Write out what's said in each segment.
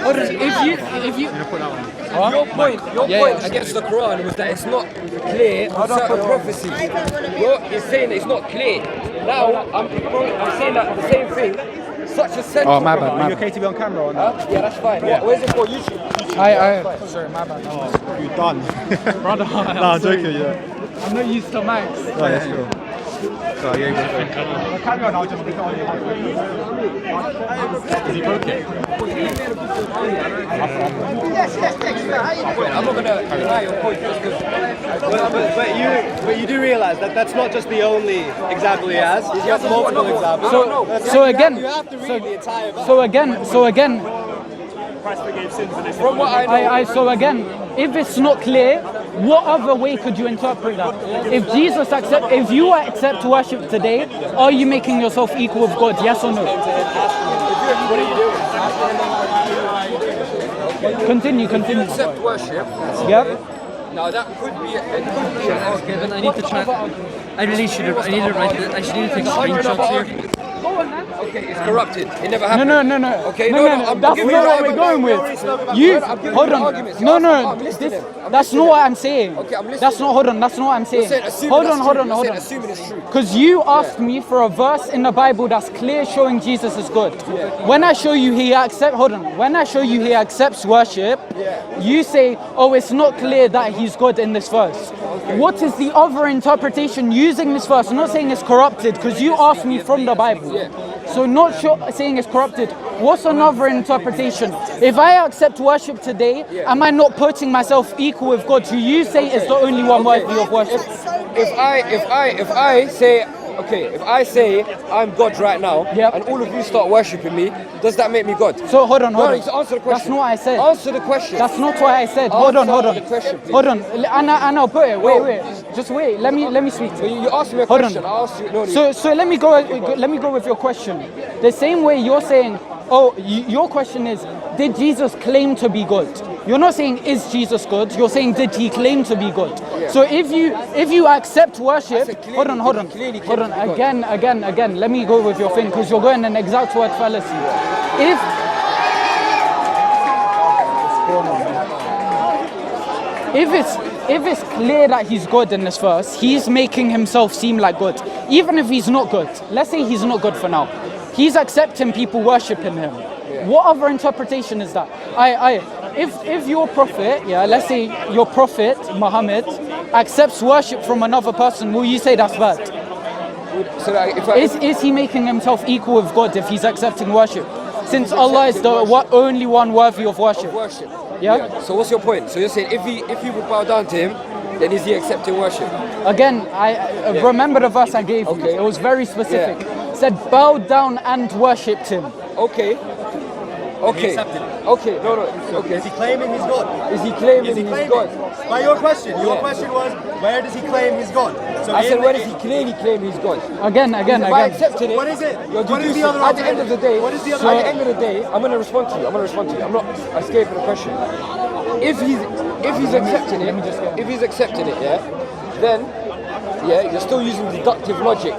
Hold on. If you your point against the Quran was that it's not clear on certain prophecies. You're saying that it's not clear. Now I'm saying that the same thing. Such a sentence. Oh, my bad. Are you okay to be on camera or not? Yeah, that's fine. Yeah. Where's it for? YouTube. Sorry, my bad. Oh, you done. Brother, No, I'm joking, yeah. I'm not used to mics. No, that's cool. So, yeah, go. Carry on, I'll just pick on you. Is he broken? I'm not going to deny your point just because... But you do realise that that's not just the only example he has. He's got multiple examples. So again, you have to read the entire Bible. so again. Christ forgave sins and it's From what I know... So again, if it's not clear, what other way could you interpret that? If you accept worship today, are you making yourself equal with God? Yes or no? What are you doing? Continue. Accept worship. Yep. Now that could be Okay, then I need to try. I need to write it. I should need to take screenshots here. Okay, it's corrupted. It never happened. No. Okay, no. That's not what we're going with. You hold on. No. That's not what I'm saying. Okay, I'm listening. That's not. Hold on. That's not what I'm saying. Hold on. Assuming it's true. Because you asked me for a verse in the Bible that's clear showing Jesus is good. Yeah. When I show you he accepts worship, you say, oh, it's not clear that he's good in this verse. Okay. What is the other interpretation using this verse? I'm not saying it's corrupted because you asked me from the Bible. Yeah. So not saying it's corrupted. What's another interpretation? If I accept worship today, am I not putting myself equal with God, who you say is the only one worthy of worship? If I say I'm God right now, and all of you start worshipping me, does that make me God? So hold on. Answer the question. That's not what I said. Answer the question. That's not what I said. Hold on. The question, please. Hold on. And I'll put it. Wait. Just wait. Let me speak to you. You asked me a question. I asked you. No. So let me go with your question. The same way you're saying, your question is, did Jesus claim to be good? You're not saying is Jesus good. You're saying did he claim to be good? Yeah. So if you accept worship, hold on. Again. Let me go with your thing because you're going an exact word fallacy. If it's clear that he's good in this verse, he's making himself seem like good. Even if he's not good, let's say he's not good for now. He's accepting people worshipping him. Yeah. What other interpretation is that? If your prophet, let's say your prophet, Muhammad, accepts worship from another person, will you say that's bad? So is he making himself equal with God if he's accepting worship? Since Allah is the only one worthy of worship. Yeah? So what's your point? So you're saying if he would bow down to him, then is he accepting worship? Again, I remember the verse I gave you. It was very specific. It said bow down and worshipped him. Okay. Okay. No. Okay. Is he claiming he's God? Is he claiming he's God? By your question. Your question was, where does he claim he's God? So I said, where does he clearly claim he's God? Again. By accepting it. What is it? What is the other at the end of the day, I'm going to respond to you. I'm not escaping the question. If he's accepting it, then you're still using deductive logic.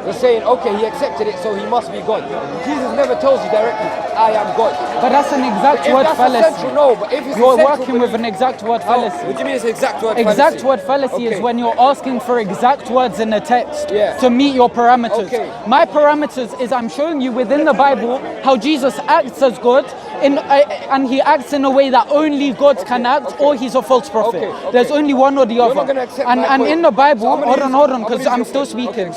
You're saying, okay, he accepted it, so he must be God. Jesus never tells you directly, I am God. But that's an exact word fallacy. But if it's you're working with an exact word fallacy. What do you mean it's exact word fallacy? Exact word fallacy is when you're asking for exact words in the text to meet your parameters. Okay. My parameters is I'm showing you within the Bible how Jesus acts as God, and he acts in a way that only God can act, or he's a false prophet. Okay. There's only one or the other. You're not gonna accept and in the Bible, so hold on, because I'm still speaking.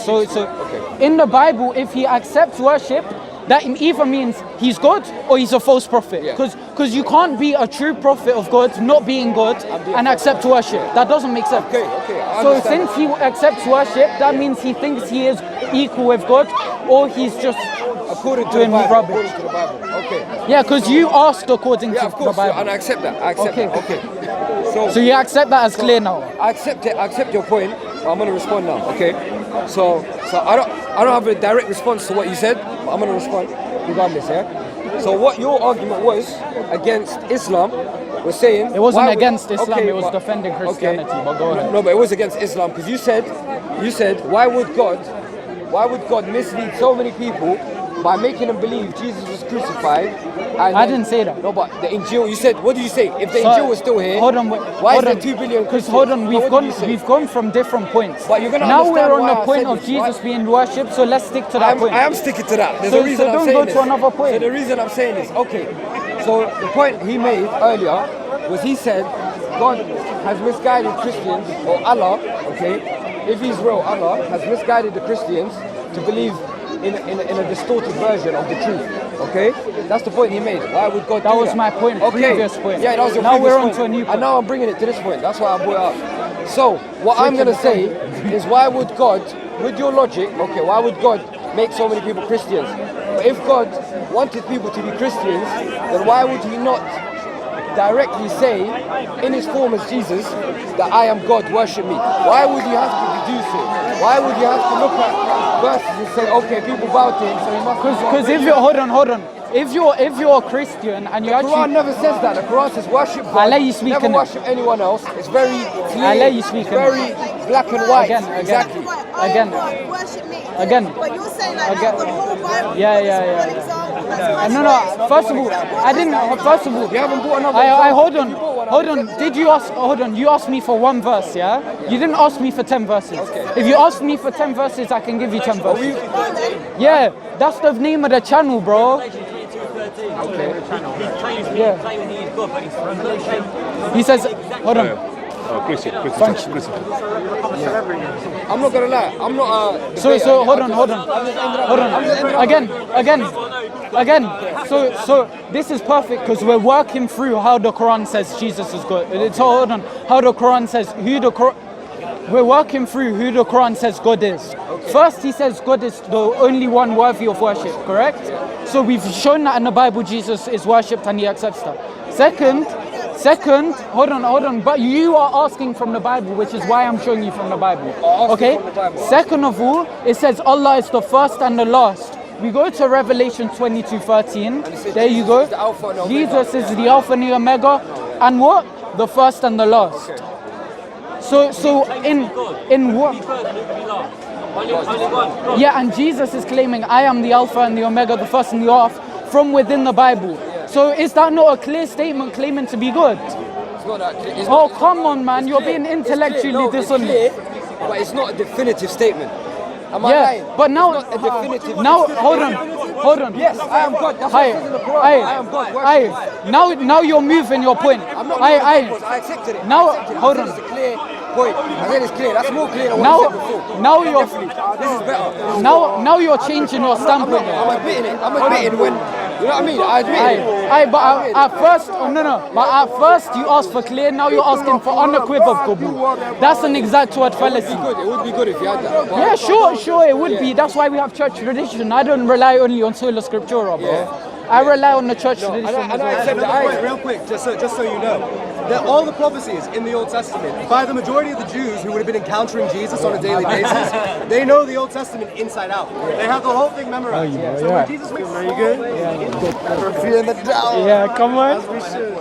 In the Bible, if he accepts worship, that either means he's God or he's a false prophet. Because you can't be a true prophet of God, not being God, and accept worship. That doesn't make sense. So since he accepts worship, that means he thinks he is equal with God, or he's just according to doing the Bible. rubbish. According to the Bible. Okay. Yeah, because you asked according Yeah, to of the course. Bible. And I accept that. I accept Okay. that. Okay. So you accept that as clear now? I accept it. I accept your point. I'm gonna respond now. Okay. So I don't have a direct response to what you said, but I'm gonna respond regardless. Yeah. So what your argument was against Islam was saying It wasn't why would- against Islam. okay, It was but- defending Christianity. okay. But go ahead. No, but it was against Islam because you said why would God mislead so many people by making them believe Jesus was crucified? And I didn't say that. No, but the Injil. You said, what did you say? If the So, Injil was still here, hold on, why is there 2 billion? Because hold on, Christians? No, what did you say? we've gone from different points. But you're gonna now understand we're on why the I point said of this, Jesus right? being worshipped, so let's stick to that point. I am sticking to that. There's So- a reason so I'm don't saying go this. to another point. So the reason I'm saying this, okay. So the point he made earlier was he said God has misguided Christians, or Allah, okay, if he's real, Allah has misguided the Christians to believe in a distorted version of the truth. Okay? That's the point he made. Why would God do that? That was my point, previous point. Yeah, that was your Now previous we're on point. to a new point. And now I'm bringing it to this point. That's why I brought it up. So, what I'm going to say is why would God, with your logic, okay, why would God make so many people Christians? But if God wanted people to be Christians, then why would he not directly say, in his form as Jesus, that I am God, worship me? Why would you have to reduce it? Why would you have to look at verses and say, okay, people bow to him, so he must be God? Because if you're hold on. If you're a Christian and you The Quran actually never says that. The Quran says worship God, I'll let you speak never in it. worship anyone else. It's very clear. I'll let you speak It's in it. very black and white. Again. Exactly. Again. Worship me. Again. But you're saying like Again. the whole Bible. Yeah. One example. That's No. First of all, I didn't. First of all, You haven't bought another I example. hold on. Did you ask? Hold on. You asked me for one verse, yeah? You didn't ask me for 10 verses. If you asked me for 10 verses, I can give you 10 verses. Yeah, that's the name of the channel, bro. Yeah. He says, hold on. Christian. Thank you. I'm not gonna lie. I'm not a. So debater. hold on. Again. So this is perfect because we're working through how the Quran says Jesus is God. So hold on. How the Quran says we're working through who the Quran says God is. First, he says God is the only one worthy of worship, correct? So we've shown that in the Bible Jesus is worshipped and he accepts that. Second, hold on, but you are asking from the Bible, which is why I'm showing you from the Bible. Okay? Second of all, it says Allah is the first and the last. We go to Revelation 22:13. There you go. Jesus is the Alpha and the Omega. And what? The first and the last. So in what? Yeah, and Jesus is claiming I am the Alpha and the Omega, the first and the last, from within the Bible. So is that not a clear statement claiming to be good? It's not that clear. Oh, come on, man. You're being intellectually dishonest. It's clear, but it's not a definitive statement. Am I Yeah, lying? but now, It's not a definitive. now, hold on. Yes, I am God. That's what Aye, it says in the Quran. I am God. Worship me. aye. Now you're moving your point. I'm not Aye, moving aye. backwards. I accepted it. Now, I accepted it. hold I on. said it's a clear point. I said it's clear. That's more clear than what Now- I said before. now you're- Definitely. This is better. Now you're changing your standpoint. I'm admitting it. I'm admitting when. You know what I mean? I admit it. Aye, but at first, but at first you asked for clear, now you're asking for unequivocal. That's an exact word fallacy. It would be good if you had that. But Yeah, sure, it would be. That's why we have church tradition. I don't rely only on sola scriptura, bro. Yeah. I rely on the church tradition. and I as well. accept Another that. point, real quick, just so you know, that all the prophecies in the Old Testament, by the majority of the Jews who would have been encountering Jesus on a daily basis, they know the Old Testament inside out. They have the whole thing memorized. So when Jesus makes small claims, Yeah, come on. as we should.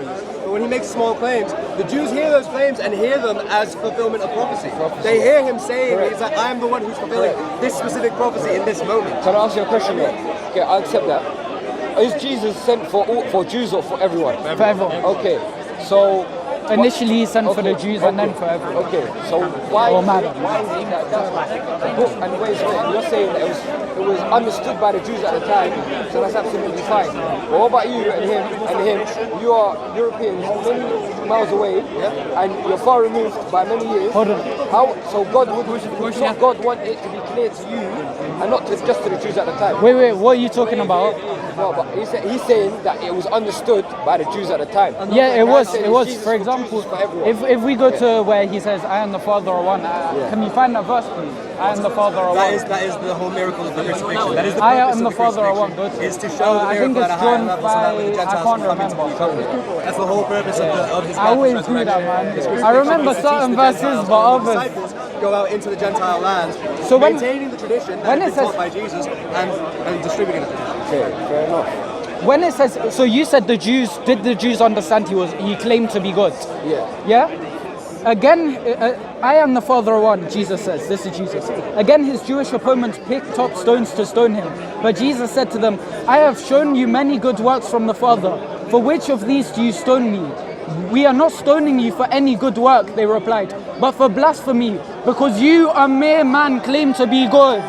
But when he makes small claims, the Jews hear those claims and hear them as fulfillment of prophecy. They hear him saying, he's like, I am the one who's fulfilling this specific prophecy in this moment. Can I ask you a question though? Okay, I accept that. Is Jesus sent for Jews or for everyone? For everyone. Okay, so Initially he sent for the Jews and then for everyone. Okay, so why Or is man. it that the book and the way it's written, you're saying that it was understood by the Jews at the time, so that's absolutely fine. But what about you and him? You are Europeans many miles away, and you're far removed by many years. Hold on. How? So God would not God want it to be clear to you and not just to the Jews at the time? Wait, what are you talking about? No, but he's saying that it was understood by the Jews at the time. Yeah, it And I'm was. saying It is was. Jesus For example, example, for everyone. if we go to where he says, I and the Father are one, can you find that verse, please? I and the Father are one. That is the whole miracle of the crucifixion. That is the I purpose and of the Father are one. crucifixion, Good. is to show the I think miracle it's at a higher John level so that way the 5, I Gentiles can't can come into the remember. new. That's the whole purpose of his I always do that, man. I remember certain verses, but others. Disciples go out into the Gentile land, So when- maintaining the tradition that when has it been says- taught by Jesus and distributing it. Okay, fair enough. When it says, so you said did the Jews understand he claimed to be God? Yeah. Yeah? Again, I am the Father of one, Jesus says. This is Jesus. Again, his Jewish opponents picked up stones to stone him. But Jesus said to them, I have shown you many good works from the Father. For which of these do you stone me? We are not stoning you for any good work, they replied, but for blasphemy, because you, a mere man, claim to be God.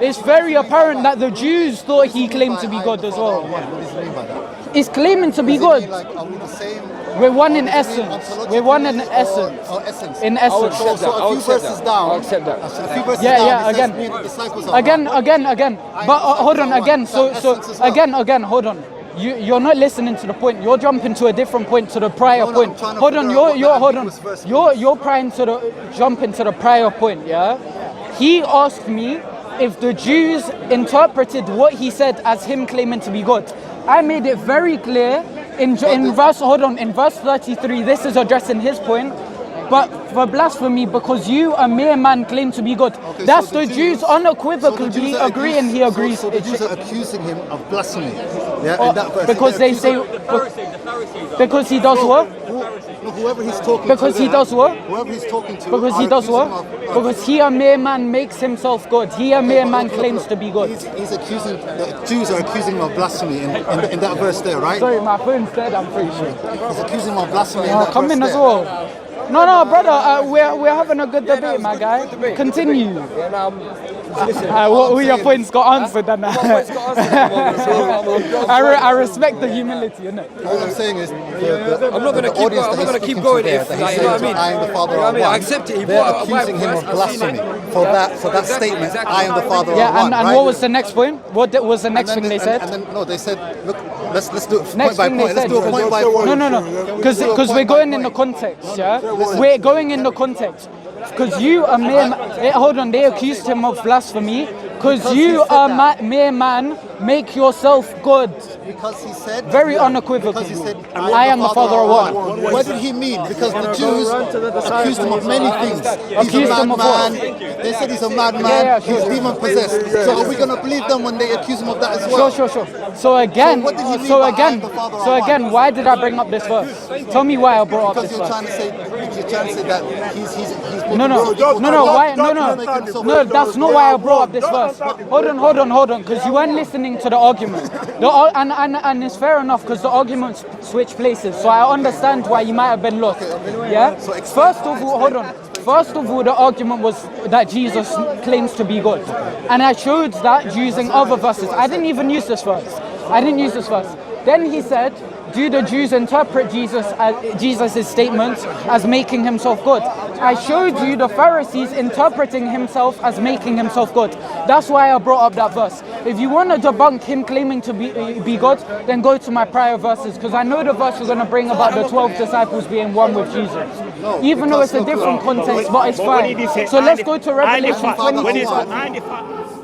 It's very apparent that the Jews thought he claimed to be God as well. What does he mean by that? He's claiming to be Does it God. mean, like, are we the same? We're one in Or does it mean essence. We're one in ontologically essence. or essence? In I would essence. accept that. I So a would few accept verses that. down. I'll accept that. So a few verses Yeah, down, yeah, it says again. me and the disciples are Again, one. again. But hold on, again. So essence as well. again, hold on. You're not listening to the point. You're jumping to a different point, to the prior No, point. I'm trying to Hold on, figure out you're what hold that on. ambiguous verse means. You're trying to jump into the prior point. Yeah. He asked me if the Jews interpreted what he said as him claiming to be God. I made it very clear in verse. Hold on, in verse 33. This is addressing his point. But for blasphemy, because you, a mere man, claim to be God. Okay, That's so the Jews unequivocally agree, and he agrees. So the Jews are accusing him of blasphemy. Yeah, in that verse. Because they say, because he does what? Whoever he's talking Because to. he does what? Whoever he's talking to. Because he are does accusing what? him of- Because he, a mere man, makes himself God. He, a mere man, claims to be God. He's accusing, the Jews are accusing him of blasphemy in that verse there, right? Sorry, my phone's dead, I'm pretty sure. He's accusing him of blasphemy in Oh, that come verse in as there. well. No, brother, we're having a good debate, my guy. Continue. Yeah, now, listen. All your points got answered, then. My points got answered at the moment, so I respect the humility, innit? All I'm saying is, I'm not gonna keep going if, like, you know what I mean? I am the Father You know what I of mean? I one. accept it. He They're brought up a accusing him Bible of verse, I've seen blasphemy it. for that Exactly, statement. exactly. I am the Father of Yeah, one. and right? what was the next point? What was the next And thing then- they said? And then no, they said, look, let's do it Next point by thing they point. Let's said, do it point by point. no, because we're going in the context, yeah. We're going in the context. Because you are mere. Hold on, they accused him of blasphemy. Because you are mere man, make yourself God. Because he said Very unequivocally. Because he said, I am the Father of one. What did he mean? Because the Jews accused him of many things. He's Accused a him of what? madman. They said he's a madman. Yeah, sure. He's demon possessed. So are we gonna believe them when they accuse him of that as well? Sure. So again, So what did he mean by I am the Father of one? why did I bring up this verse? Tell me why I brought up Because this you're verse. trying to say that he's No, that's not why I brought up this verse. Hold on, because you weren't listening to the argument. And it's fair enough because the arguments switch places, so I understand why you might have been lost. Yeah? First of all, the argument was that Jesus claims to be God. And I showed that using other verses. I didn't even use this verse. Then he said, do the Jews interpret Jesus' statements as making himself God? I showed you the Pharisees interpreting himself as making himself God. That's why I brought up that verse. If you want to debunk him claiming to be God, then go to my prior verses, because I know the verse you're going to bring about the 12 disciples being one with Jesus. Even though it's a different context, but it's fine. So let's go to Revelation 22.